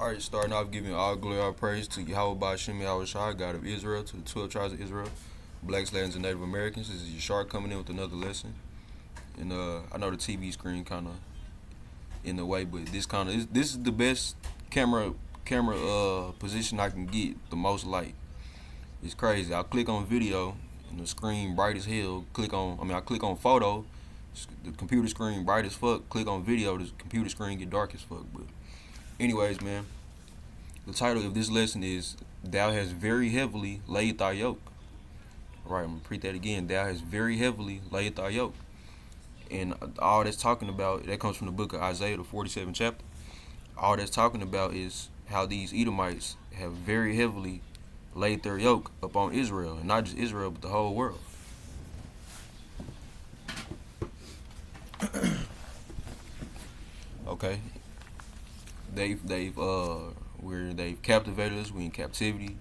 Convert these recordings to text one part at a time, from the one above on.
Alright, starting off giving all glory, all praise to Yahweh Ba'Shem Yahweh Shai, God of Israel, to the 12 tribes of Israel, blacks, Latins, and Native Americans. This is Yashar coming in with another lesson. And I know the TV screen kind of in the way, but this is the best camera position I can get, the most light. It's crazy. I click on video and the screen bright as hell. I click on photo, the computer screen bright as fuck. Click on video, the computer screen get dark as fuck. But anyways, man, the title of this lesson is "Thou hast very heavily laid thy yoke." All right, I'm gonna repeat that again. Thou hast very heavily laid thy yoke, and all that's talking about that comes from the book of Isaiah, the 47th chapter. All that's talking about is how these Edomites have very heavily laid their yoke upon Israel, and not just Israel, but the whole world. Okay, they've captivated us. We in captivity.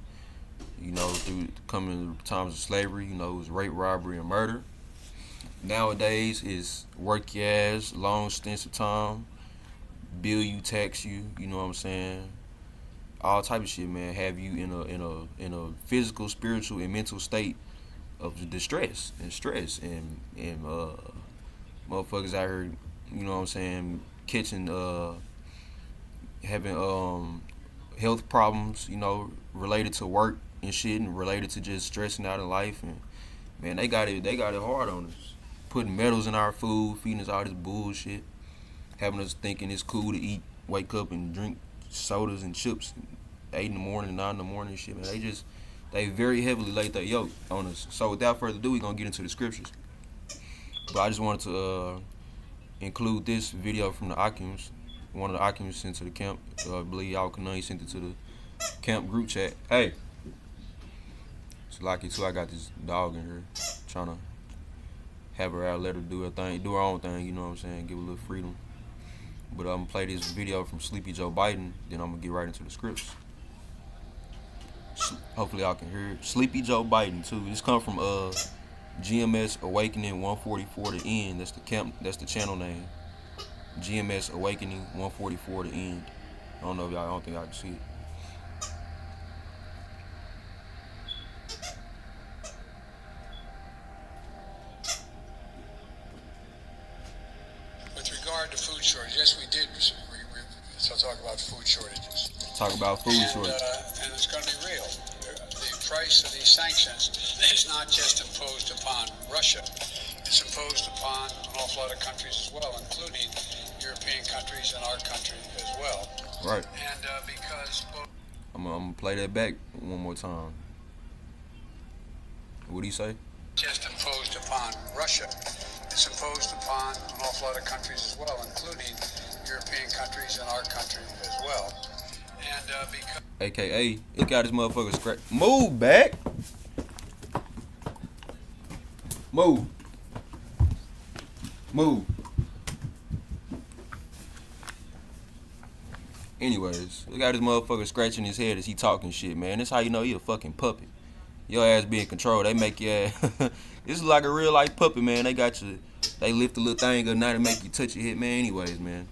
Through coming times of slavery. It was rape, robbery, and murder. Nowadays is work your ass, long stints of time, bill you, tax you. You know what I'm saying? All type of shit, man. Have you in a physical, spiritual, and mental state of distress and stress, and motherfuckers out here. You know what I'm saying? Catching having health problems. Related to work and shit, and related to just stressing out in life. And man, they got it hard on us. Putting metals in our food, feeding us all this bullshit, having us thinking it's cool to eat, wake up and drink sodas and chips 8 in the morning, 9 in the morning and shit, man. They very heavily laid their yoke on us. So without further ado, we're gonna get into the scriptures. But I just wanted to include this video from the Akims. One of the Akims sent to the camp. I believe y'all can know he sent it to the camp group chat. Hey, it's lucky too. I got this dog in here trying to have her out, let her do her thing, do her own thing. You know what I'm saying? Give her a little freedom. But I'm gonna play this video from Sleepy Joe Biden. Then I'm gonna get right into the scripts. Hopefully y'all can hear it. Sleepy Joe Biden too. This come from GMS Awakening 144 to end. That's the camp. That's the channel name. GMS Awakening 144 to end. I don't know if y'all. I don't think I can see it. With regard to food shortage, yes, we did. So talk about food shortages. Talk about food shortages. And it's going to be real. The price of these sanctions is not just imposed upon Russia. It's imposed upon an awful lot of countries as well, including European countries and our country as well. Right. And because I'm gonna play that back one more time. What do you say? Just imposed upon Russia. It's imposed upon an awful lot of countries as well, including European countries and our country as well. And because AKA, it got this motherfucker scratch. Move back. Move. Move. Anyways, we got this motherfucker scratching his head as he talking shit, man. That's how you know he a fucking puppet. Your ass being controlled. They make your ass. This is like a real life puppet, man. They lift the little thing at night and make you touch your head, man. Anyways, man.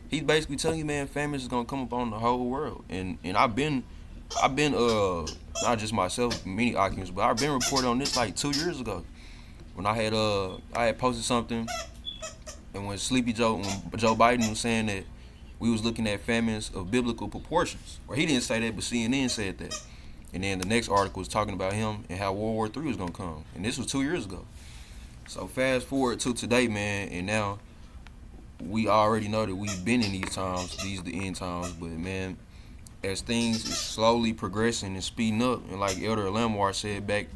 He's basically telling you, man, famine is gonna come upon the whole world. And I've been not just myself, many occupants, but I've been reported on this like 2 years ago. When I had posted something, and when Joe Biden was saying that we was looking at famines of biblical proportions. Or he didn't say that, but CNN said that. And then the next article was talking about him and how World War III was gonna come. And this was 2 years ago. So fast forward to today, man, and now we already know that we've been in these times. These are the end times. But man, as things is slowly progressing and speeding up, and like Elder Lamar said back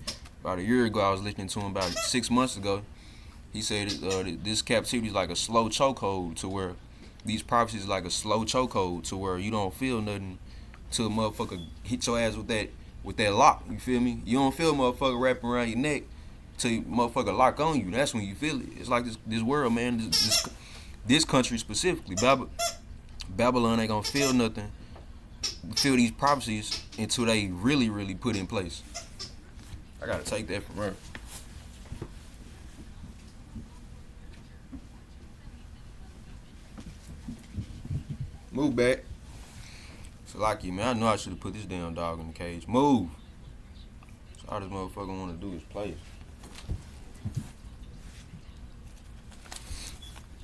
about a year ago, I was listening to him about 6 months ago. He said this captivity is like a slow chokehold, to where these prophecies is like a slow chokehold, to where you don't feel nothing till a motherfucker hit your ass with that lock. You feel me? You don't feel a motherfucker wrapping around your neck till motherfucker lock on you. That's when you feel it. It's like this world, man. This country specifically, Babylon ain't gonna feel nothing, feel these prophecies until they really, really put in place. I gotta take that from her. Move back. Salaki, man, I know I should have put this damn dog in the cage. Move. So all this motherfucker want to do is play.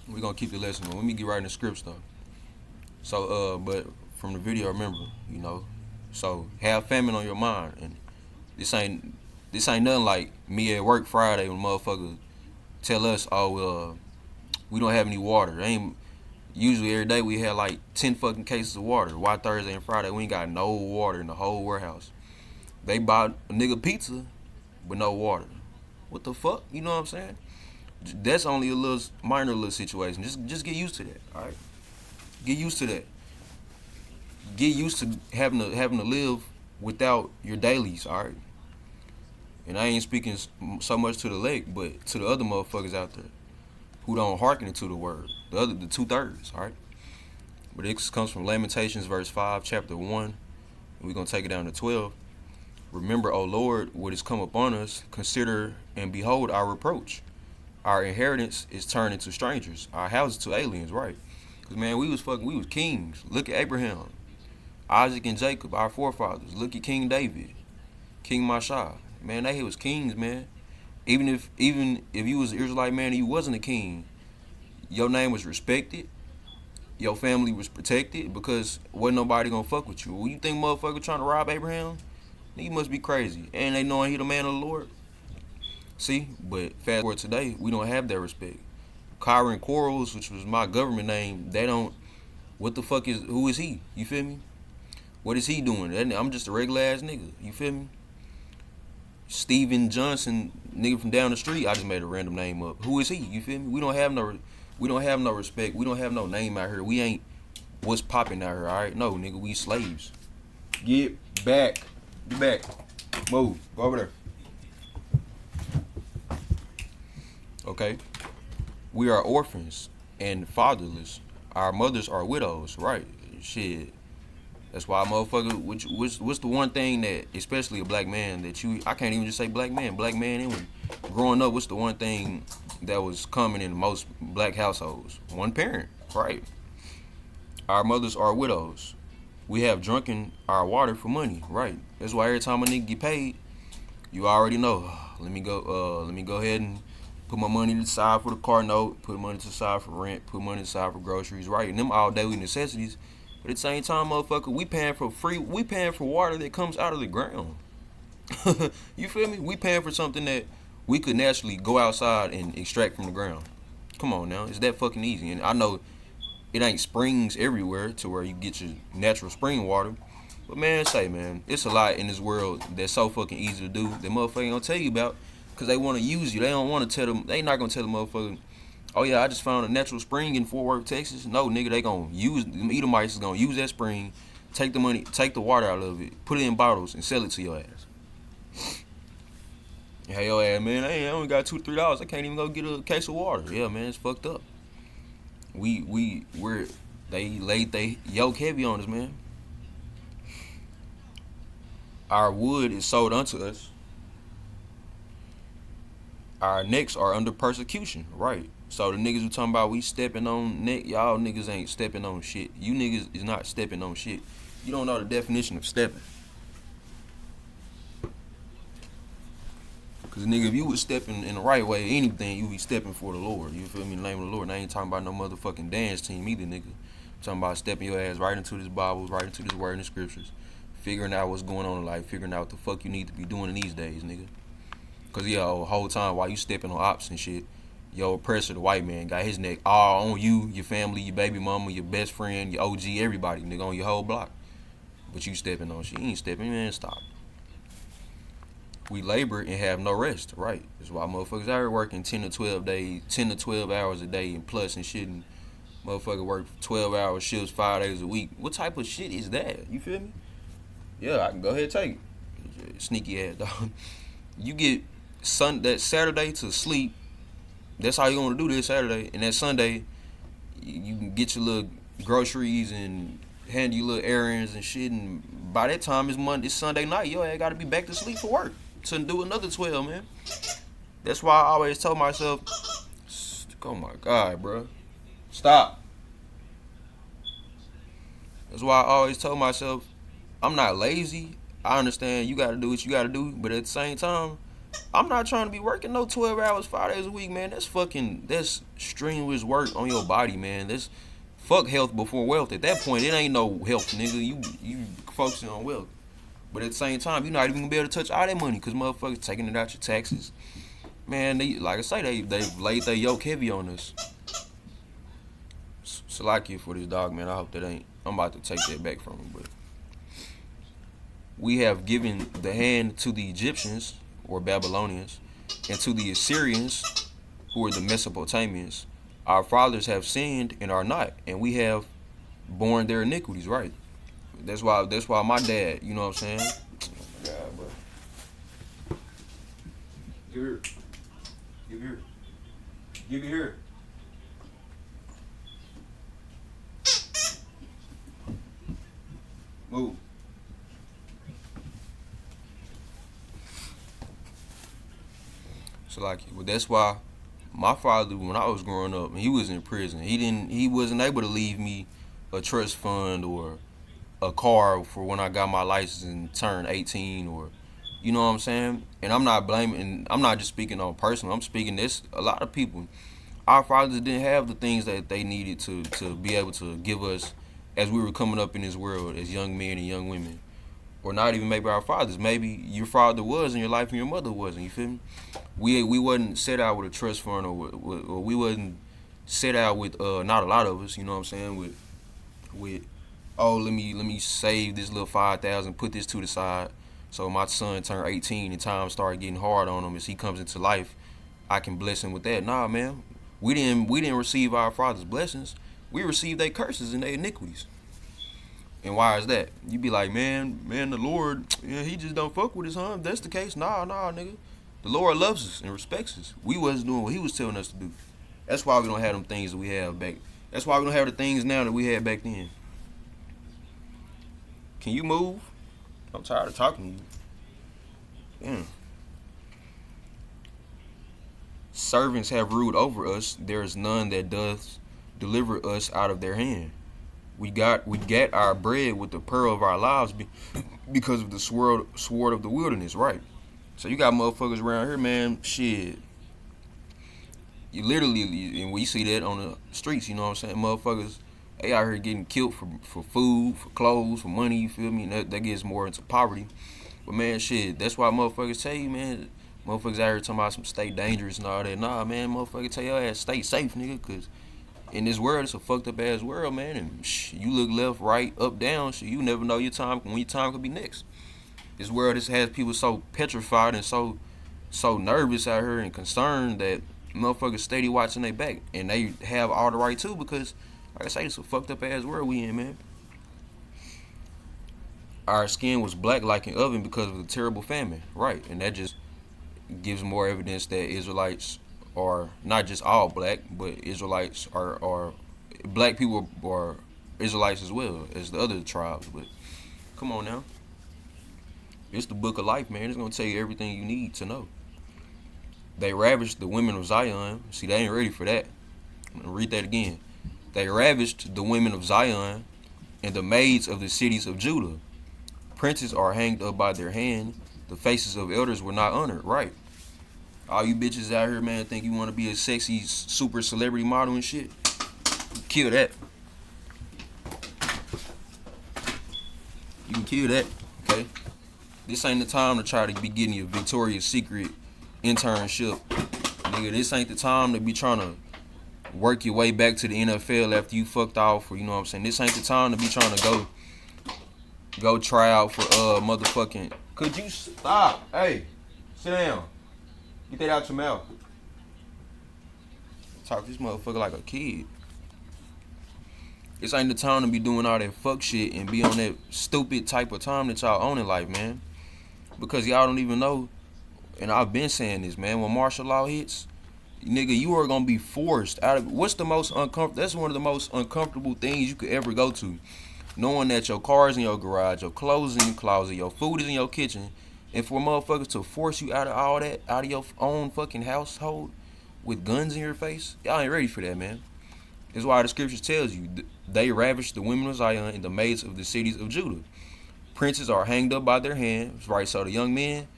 We gonna keep the lesson going. Let me get right in the script stuff. So, but from the video, remember, you know, so have famine on your mind, and this ain't nothing like me at work Friday when motherfuckers tell us, oh, we don't have any water. They ain't usually every day we had like 10 fucking cases of water. Why Thursday and Friday we ain't got no water in the whole warehouse? They bought a nigga pizza, but no water. What the fuck? You know what I'm saying? That's only a little minor little situation. Just get used to that. All right. Get used to that. Get used to having to live without your dailies. All right. And I ain't speaking so much to the lake, but to the other motherfuckers out there who don't hearken to the word. The 2/3. All right. But this comes from Lamentations verse 5, chapter 1. And we're gonna take it down to 12. Remember, O Lord, what has come upon us. Consider and behold our reproach. Our inheritance is turned into strangers. Our houses to aliens, right? Because, man, we was kings. Look at Abraham, Isaac, and Jacob, our forefathers. Look at King David, King Mashah. Man, they was kings, man. Even if you was an Israelite man and you wasn't a king, your name was respected. Your family was protected because wasn't nobody gonna fuck with you. Well, you think motherfucker trying to rob Abraham? He must be crazy. And they knowing he the man of the Lord. See, but fast forward today, we don't have that respect. Kyron Quarles, which was my government name, they don't. What the fuck who is he? You feel me? What is he doing? I'm just a regular ass nigga. You feel me? Steven Johnson, nigga from down the street. I just made a random name up. Who is he? You feel me? We don't have no respect. We don't have no name out here. We ain't what's popping out here. All right, no, nigga, we slaves. Get back. Get back. Move. Go over there. Okay, we are orphans and fatherless. Our mothers are widows, right? Shit. That's why, motherfucker. What's the one thing that, especially a black man, that I can't even just say black man, even growing up, what's the one thing that was common in most black households? One parent, right? Our mothers are widows. We have drunken our water for money, right? That's why every time a nigga get paid, you already know. Let me go ahead and put my money to the side for the car note, put money to the side for rent, put money to the side for groceries, right? And them all daily necessities. But at the same time, motherfucker, we paying for water that comes out of the ground. You feel me? We paying for something that we could naturally go outside and extract from the ground. Come on now, it's that fucking easy. And I know it ain't springs everywhere to where you get your natural spring water. But man, it's a lot in this world that's so fucking easy to do that motherfucker ain't gonna tell you about. Because they want to use you. They don't want to tell them. They not going to tell the motherfucker, oh, yeah, I just found a natural spring in Fort Worth, Texas. No, nigga, they going to use, the Edomites is going to use that spring, take the money, take the water out of it, put it in bottles, and sell it to your ass. Hey, yo, ass, man, hey, I only got $2-3. I can't even go get a case of water. Yeah, man, it's fucked up. They laid they yoke heavy on us, man. Our wood is sold unto us. Our necks are under persecution, right? So the niggas who talking about we stepping on neck, y'all niggas ain't stepping on shit. You niggas is not stepping on shit. You don't know the definition of stepping. Cause nigga, if you was stepping in the right way, anything, you be stepping for the Lord. You feel me? In the name of the Lord. And I ain't talking about no motherfucking dance team either, nigga. I'm talking about stepping your ass right into this Bible, right into this word in the scriptures, figuring out what's going on in life, figuring out what the fuck you need to be doing in these days, nigga. Cause yeah, the whole time while you stepping on ops and shit, your oppressor, the white man, got his neck all on you, your family, your baby mama, your best friend, your OG, everybody, nigga, on your whole block. But you stepping on shit. You ain't stepping, man, stop. We labor and have no rest, right? That's why motherfuckers out here working 10 to 12 hours a day and plus and shit, and motherfucker work 12-hour shifts 5 days a week. What type of shit is that? You feel me? Yeah, I can go ahead and take it. Sneaky ass dog. You get that Saturday to sleep. That's how you gonna do this Saturday. And that Sunday, you can get your little groceries and handle your little errands and shit. And by that time, it's Sunday night. Yo, I gotta be back to sleep for work to do another 12, man. That's why I always tell myself, oh my God, bro, stop. That's why I always told myself, I'm not lazy. I understand you gotta do what you gotta do, but at the same time, I'm not trying to be working no 12 hours, 5 days a week, man. That's strenuous work on your body, man. That's fuck health before wealth. At that point, it ain't no health, nigga. You focusing on wealth. But at the same time, you're not even gonna be able to touch all that money because motherfuckers taking it out your taxes. Man, they like I say, they've laid their yoke heavy on us. So like you for this dog, man. I hope that ain't. I'm about to take that back from him, but we have given the hand to the Egyptians or Babylonians and to the Assyrians who are the Mesopotamians. Our fathers have sinned and are not, and we have borne their iniquities, right? That's why my dad, you know what I'm saying? Oh my God, bro. Give here. Give here. Give it here. Move. So like, well, that's why my father, when I was growing up, he was in prison. He wasn't able to leave me a trust fund or a car for when I got my license and turned 18, or you know what I'm saying. And I'm not blaming. And I'm not just speaking on personal. I'm speaking this. A lot of people, our fathers didn't have the things that they needed to be able to give us as we were coming up in this world as young men and young women. Or not even maybe our fathers. Maybe your father was in your life and your mother wasn't. You feel me? We wasn't set out with a trust fund, or we wasn't set out with not a lot of us. You know what I'm saying? With oh, let me save this little 5,000, put this to the side, so my son turned 18 and times start getting hard on him as he comes into life. I can bless him with that. Nah, man, we didn't receive our father's blessings. We received their curses and their iniquities. And why is that? You be like, man, the Lord, yeah, he just don't fuck with us, huh? If that's the case, nah, nigga. The Lord loves us and respects us. We wasn't doing what he was telling us to do. That's why we don't have them things that we have back. That's why we don't have the things now that we had back then. Can you move? I'm tired of talking to you. Damn. Servants have ruled over us. There is none that does deliver us out of their hand. We get our bread with the pearl of our lives because of the sword of the wilderness, right? So you got motherfuckers around here, man. Shit, you literally, and we see that on the streets. You know what I'm saying? Motherfuckers, they out here getting killed for food, for clothes, for money. You feel me? And that gets more into poverty. But man, shit, that's why motherfuckers tell you, man. Motherfuckers out here talking about some stay dangerous and all that. Nah, man, motherfuckers tell your ass stay safe, nigga, cause in this world, it's a fucked up ass world, man. And you look left, right, up, down. So you never know when your time could be next. This world just has people so petrified and so nervous out here and concerned that motherfuckers steady watching their back, and they have all the right to, because, like I say, it's a fucked up ass world we in, man. Our skin was black like an oven because of the terrible famine, right? And that just gives more evidence that Israelites are not just all black, but Israelites are black people are Israelites as well as the other tribes. But come on now, it's the book of life, man. It's gonna tell you everything you need to know. They ravished the women of Zion. See, they ain't ready for that. I'm gonna read that again. They ravished the women of Zion and the maids of the cities of Judah. Princes are hanged up by their hand. The faces of elders were not honored. Right. All you bitches out here, man, think you want to be a sexy super celebrity model and shit? Kill that. You can kill that, okay? This ain't the time to try to be getting your Victoria's Secret internship. Nigga, this ain't the time to be trying to work your way back to the NFL after you fucked off, or you know what I'm saying? This ain't the time to be trying to go try out for motherfucking. Could you stop? Hey, sit down. Get that out your mouth. Talk to this motherfucker like a kid. This ain't the time to be doing all that fuck shit and be on that stupid type of time that y'all own in life, man. Because y'all don't even know, and I've been saying this, man, when martial law hits, nigga, you are gonna be forced out of. What's the most uncomfortable? That's one of the most uncomfortable things you could ever go to. Knowing that your car's in your garage, your clothes in your closet, your food is in your kitchen, and for motherfuckers to force you out of all that, out of your own fucking household with guns in your face, y'all ain't ready for that, man. It's why the scriptures tells you they ravished the women of Zion and the maids of the cities of Judah. Princes are hanged up by their hands, right? So the young men,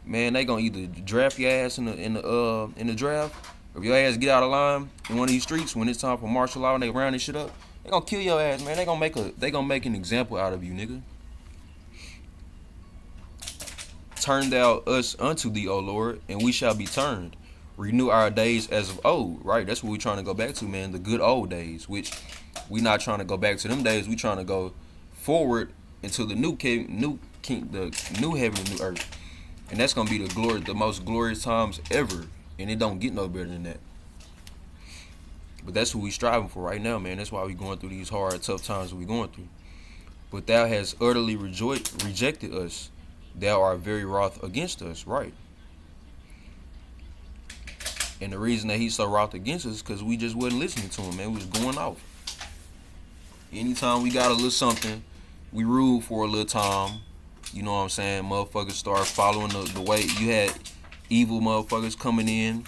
man, they gonna either draft your ass in the draft, or if your ass get out of line in one of these streets when it's time for martial law and they round this shit up, they gonna kill your ass, man. They gonna make an example out of you, nigga. Turn thou us unto thee, O Lord, and we shall be turned. Renew our days as of old, right? That's what we trying to go back to, man. The good old days, which we not trying to go back to them days. We trying to go forward into the the new heaven and new earth, and that's gonna be the most glorious times ever. And it don't get no better than that. But that's what we striving for right now, man. That's why we going through these hard, tough times that we going through. But thou hast utterly rejected us. Thou art very wroth against us, right? And the reason that he's so wroth against us is because we just wasn't listening to him, man. We was going off. Anytime we got a little something, we ruled for a little time. You know what I'm saying? Motherfuckers start following the way. You had evil motherfuckers coming in.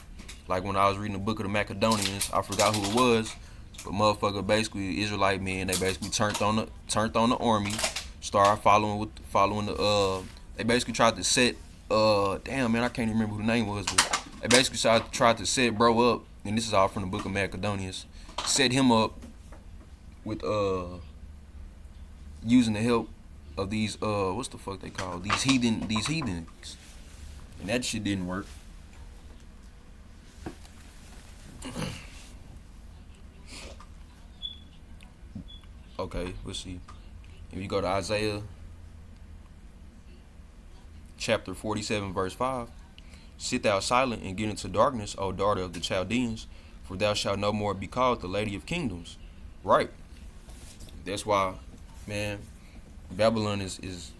Like when I was reading the book of the Macedonians, I forgot who it was, but motherfucker basically Israelite men. They basically turned on the army, started following the. They basically tried to set. Damn man, I can't even remember who the name was, but they basically tried to set bro up, and this is all from the book of Macedonians. Set him up with using the help of these what's the fuck they call these heathens, and that shit didn't work. Okay, let's see. If you go to Isaiah chapter 47 verse 5, sit thou silent and get into darkness, O daughter of the Chaldeans, for thou shalt no more be called the lady of kingdoms. Right. That's why, man, Babylon is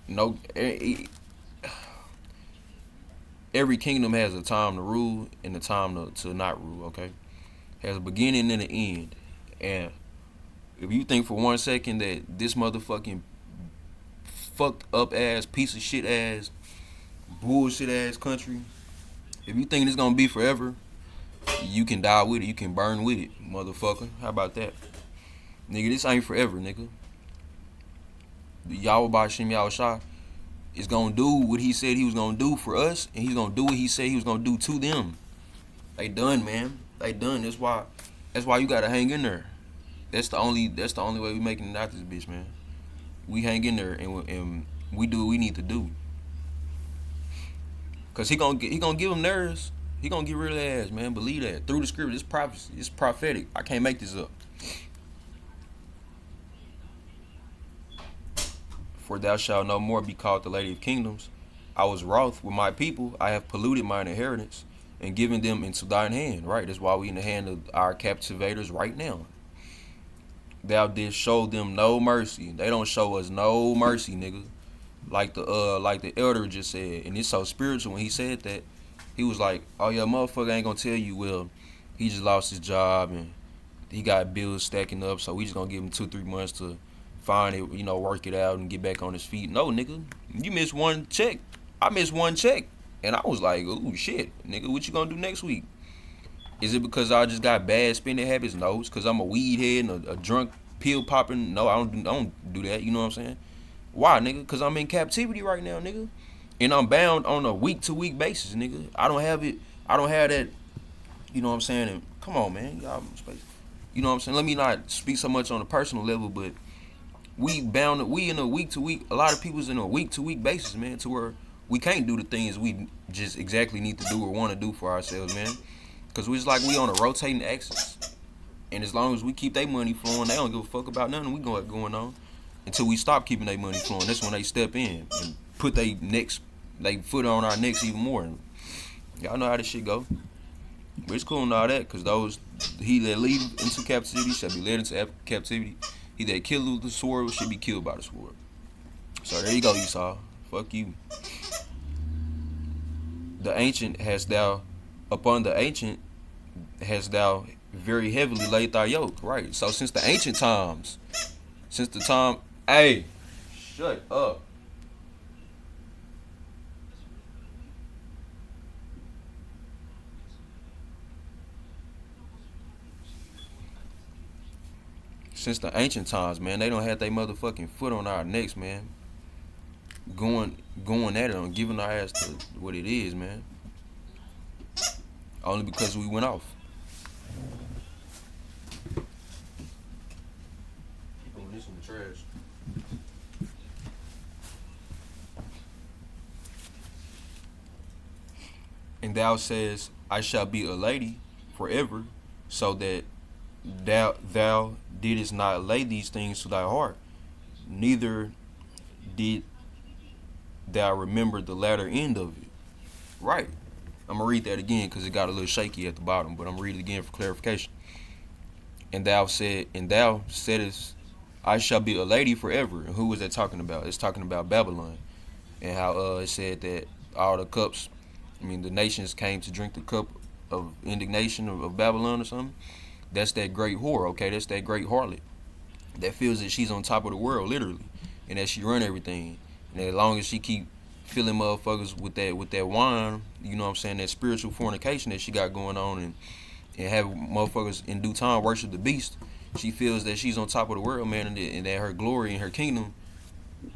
no. Every kingdom has a time to rule and a time to not rule. Okay, has a beginning and an end. And if you think for 1 second that this motherfucking fucked up ass piece of shit ass bullshit ass country, if you think it's gonna be forever, you can die with it. You can burn with it, motherfucker. How about that, nigga? This ain't forever, nigga. Yahweh Bashim Yahushua is gonna do what he said he was gonna do for us, and he's gonna do what he said he was gonna do to them. They done, man. They done. That's why you gotta hang in there. That's the only way we making it out this bitch, man. We hang in there and we do what we need to do. Cause he gonna give them theirs. He gonna get rid of their ass, man. Believe that through the scripture. It's prophecy. It's prophetic. I can't make this up. For thou shalt no more be called the lady of kingdoms. I was wroth with my people. I have polluted mine inheritance and given them into thine hand. Right. That's why we in the hand of our captivators right now. Thou didst show them no mercy. They don't show us no mercy, nigga. Like the elder just said, and it's so spiritual when he said that. He was like, "Oh yeah, motherfucker ain't gonna tell you, well, he just lost his job and he got bills stacking up, so we just gonna give him 2-3 months to find it, work it out and get back on his feet." No, nigga, you missed one check. I missed one check, and I was like, "Ooh shit, nigga, what you gonna do next week?" Is it because I just got bad spending habits? No, it's because I'm a weed head and a drunk pill popping. No, I don't do that. You know what I'm saying? Why, nigga? Because I'm in captivity right now, nigga, and I'm bound on a week-to-week basis, nigga. I don't have it. I don't have that. You know what I'm saying? And come on, man, y'all space. You know what I'm saying? Let me not speak so much on a personal level, but we in a week-to-week. A lot of people's in a week-to-week basis, man, to where we can't do the things we just exactly need to do or want to do for ourselves, man. Cause we just like we on a rotating axis, and as long as we keep their money flowing, they don't give a fuck about nothing we got going on. Until we stop keeping their money flowing, that's when they step in and put they foot on our necks even more. And y'all know how this shit go. But it's cool and all that, cause he that lead into captivity shall be led into captivity. He that killed with the sword should be killed by the sword. So there you go, Esau. Fuck you. Upon the ancient hast thou very heavily laid thy yoke. Right. So since the ancient times, hey, shut up. since the ancient times, man. They don't have their motherfucking foot on our necks, man. Going at it on giving our ass to what it is, man. Only because we went off. Throwing this in the trash. And thou says, I shall be a lady forever, so that thou didst not lay these things to thy heart, neither did thou remember the latter end of it. Right. I'm gonna read that again because it got a little shaky at the bottom, but I'm gonna read it again for clarification. And thou saidest, I shall be a lady forever. And who was that talking about? It's talking about Babylon, and how it said that all the cups, the nations came to drink the cup of indignation of Babylon or something. That's that great whore, okay? That's that great harlot that feels that she's on top of the world, literally, and that she run everything. And as long as she keep filling motherfuckers with that wine, you know what I'm saying, that spiritual fornication that she got going on, and have motherfuckers in due time worship the beast, she feels that she's on top of the world, man, and that her glory and her kingdom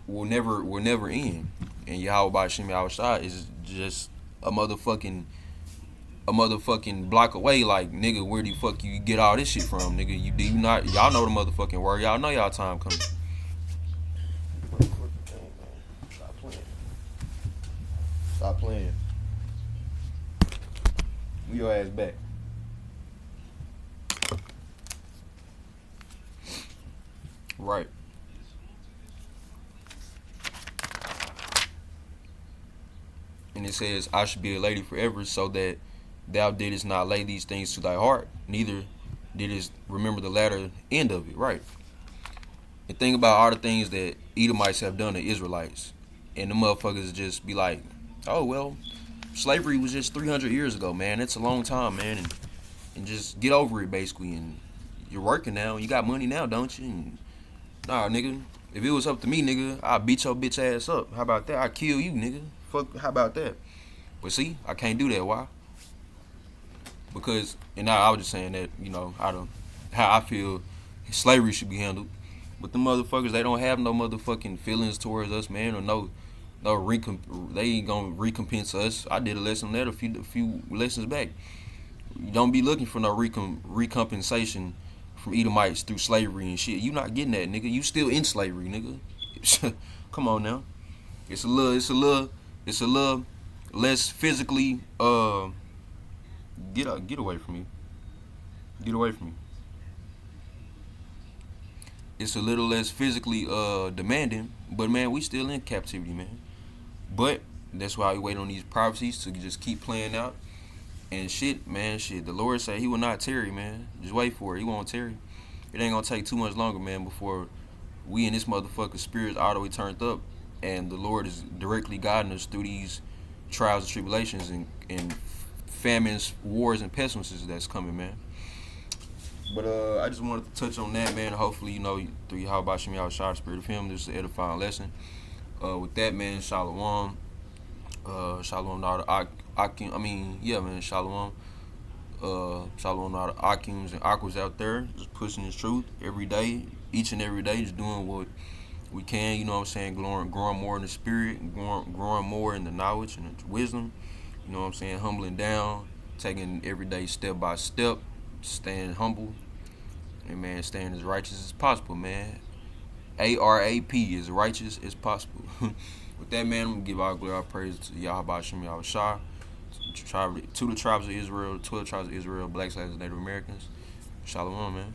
will never end. And Yahweh Bashim Yahushua is just a motherfucking block away. Like, nigga, where the fuck you get all this shit from, nigga? You do not, y'all know the motherfucking word. Y'all know y'all time coming. Stop playing. Move your ass back. Right. And it says, I should be a lady forever, so that thou didst not lay these things to thy heart, neither didst remember the latter end of it. Right. And think about all the things that Edomites have done to Israelites. And the motherfuckers just be like, oh, well, slavery was just 300 years ago, man. It's a long time, man. And just get over it, basically. And you're working now. You got money now, don't you? And, nah, nigga. If it was up to me, nigga, I'd beat your bitch ass up. How about that? I'd kill you, nigga. Fuck, how about that? But see, I can't do that. Why? Because, and I was just saying that, you know, how I feel slavery should be handled. But the motherfuckers, they don't have no motherfucking feelings towards us, man, or they ain't gonna recompense us. I did a lesson on that a few lessons back. You don't be looking for no recompensation from Edomites through slavery and shit. You not getting that, nigga. You still in slavery, nigga. Come on now. It's a little less physically get away from me. Get away from me. It's a little less physically demanding, but man, we still in captivity, man. But that's why we wait on these prophecies to just keep playing out. And shit, man, the Lord said he will not tarry, man. Just wait for it. He won't tarry. It ain't gonna take too much longer, man, before we and this motherfucker spirits all the way turned up, and the Lord is directly guiding us through these trials and tribulations and famines, wars, and pestilences that's coming, man. But I just wanted to touch on that, man. Hopefully, you know, through Yahweh Shem Yahushua, Spirit of Him, this is an edifying lesson. With that, man, Shalom. Shalom to all the Akim. Man, Shalom. Shalom to all the Akims and Aquas out there, just pushing this truth every day, each and every day, just doing what we can, you know what I'm saying, growing more in the spirit, and growing more in the knowledge and the wisdom, you know what I'm saying, humbling down, taking every day step by step, staying humble, and man, staying as righteous as possible, man. ARAP, as righteous as possible. With that, man, I'm going to give all glory, all praise to Yahweh Shem Yahushua, to the tribes of Israel, 12 tribes of Israel, Black, Native Americans. Shalom, man.